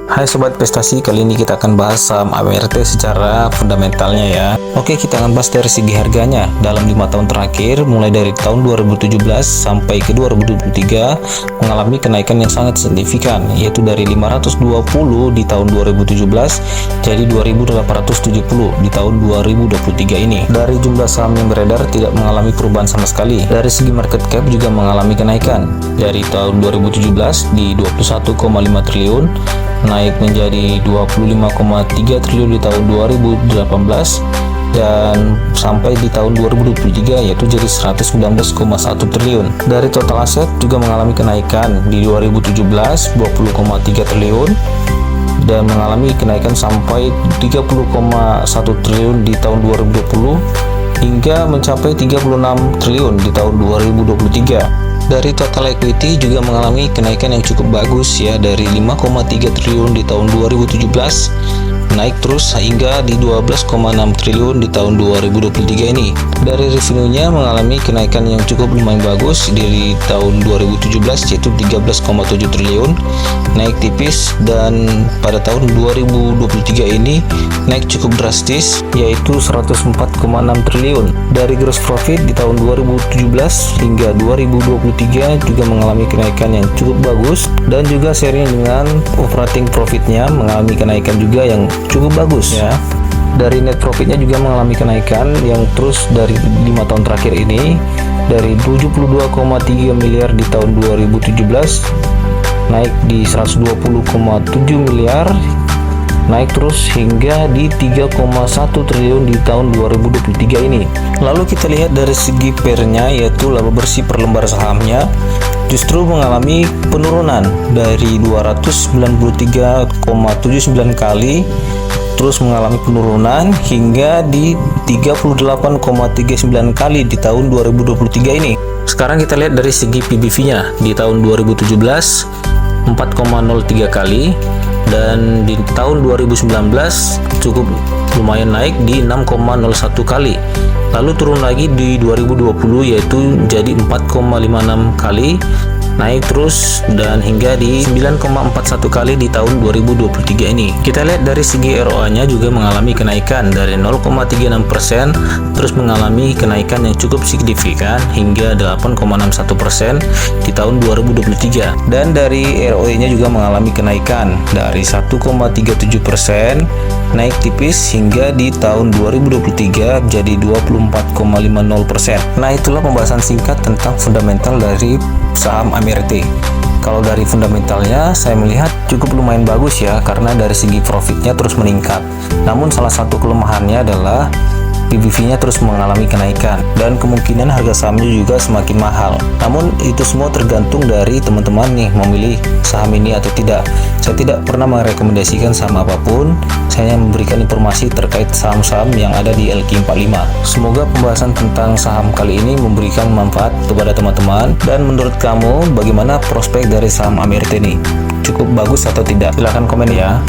Hai Sobat Investasi, kali ini kita akan bahas saham AMRT secara fundamentalnya ya. Oke, kita akan bahas dari segi harganya. Dalam 5 tahun terakhir, mulai dari tahun 2017 sampai ke 2023, mengalami kenaikan yang sangat signifikan, yaitu dari 520 di tahun 2017 jadi 2.870 di tahun 2023 ini. Dari jumlah saham yang beredar tidak mengalami perubahan sama sekali. Dari segi market cap juga mengalami kenaikan. Dari tahun 2017 di 21,5 triliun, naik menjadi 25,3 triliun di tahun 2018 dan sampai di tahun 2023 yaitu jadi 119,1 triliun. Dari total aset juga mengalami kenaikan di 2017 20,3 triliun dan mengalami kenaikan sampai 30,1 triliun di tahun 2020 hingga mencapai 36 triliun di tahun 2023. Dari total equity juga mengalami kenaikan yang cukup bagus ya, dari 5,3 triliun di tahun 2017 naik terus hingga di 12,6 triliun di tahun 2023 ini. Dari revenue-nya mengalami kenaikan yang cukup lumayan bagus dari tahun 2017 yaitu 13,7 triliun, naik tipis, dan pada tahun 2023 ini naik cukup drastis yaitu 104,6 triliun. Dari gross profit di tahun 2017 hingga 2023 juga mengalami kenaikan yang cukup bagus, dan juga seri dengan operating profitnya mengalami kenaikan juga yang cukup bagus ya. Dari net profitnya juga mengalami kenaikan yang terus dari 5 tahun terakhir ini, dari 72,3 miliar di tahun 2017 naik di 120,7 miliar, naik terus hingga di 3,1 triliun di tahun 2023 ini. Lalu kita lihat dari segi pairnya, yaitu laba bersih per lembar sahamnya justru mengalami penurunan dari 293,79 kali, terus mengalami penurunan hingga di 38,39 kali di tahun 2023 ini. Sekarang kita lihat dari segi PBV-nya. Di tahun 2017 4,03 kali, dan di tahun 2019 cukup lumayan naik di 6,01 kali. Lalu turun lagi di 2020 yaitu jadi 4,56 kali, naik terus dan hingga di 9,41 kali di tahun 2023 ini. Kita lihat dari segi ROA-nya juga mengalami kenaikan dari 0,36% terus mengalami kenaikan yang cukup signifikan hingga 8,61% di tahun 2023. Dan dari ROE-nya juga mengalami kenaikan dari 1,37% naik tipis hingga di tahun 2023 jadi 24,50%. Nah, itulah pembahasan singkat tentang fundamental dari saham AMRT. Kalau dari fundamentalnya saya melihat cukup lumayan bagus ya, karena dari segi profitnya terus meningkat. Namun salah satu kelemahannya adalah PBV-nya terus mengalami kenaikan dan kemungkinan harga sahamnya juga semakin mahal. Namun itu semua tergantung dari teman-teman nih memilih saham ini atau tidak. Saya tidak pernah merekomendasikan saham apapun, saya hanya memberikan informasi terkait saham-saham yang ada di LQ45. Semoga pembahasan tentang saham kali ini memberikan manfaat kepada teman-teman. Dan menurut kamu bagaimana prospek dari saham AMRT ini? Cukup bagus atau tidak? Silahkan komen ya.